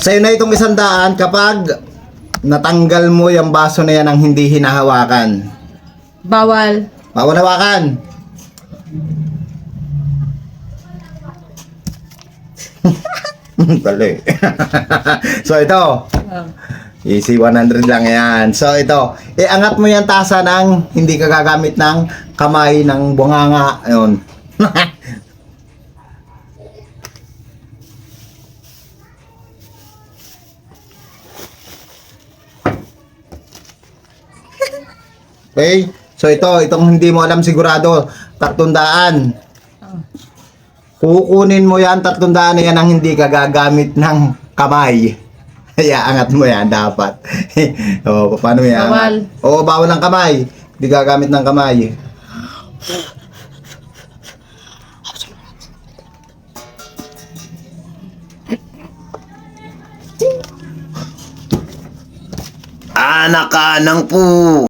Sa'yo na itong 100 kapag natanggal mo yung baso na yan ng hindi hinahawakan. Bawal. Bawal hawakan. Dali. So ito, easy 100 lang yan. So ito, iangat mo yung tasa ng hindi ka gagamit ng kamay ng bunganga. Ayun. Okay? So itong hindi mo alam sigurado, 300. Kukunin mo yan, 300 na yan ang hindi ka gagamit ng kamay. Kaya angat mo yan dapat. O, paano yan? Bawal. Oo, bawal ng kamay. Hindi gagamit ng kamay. Anak ka ng pu.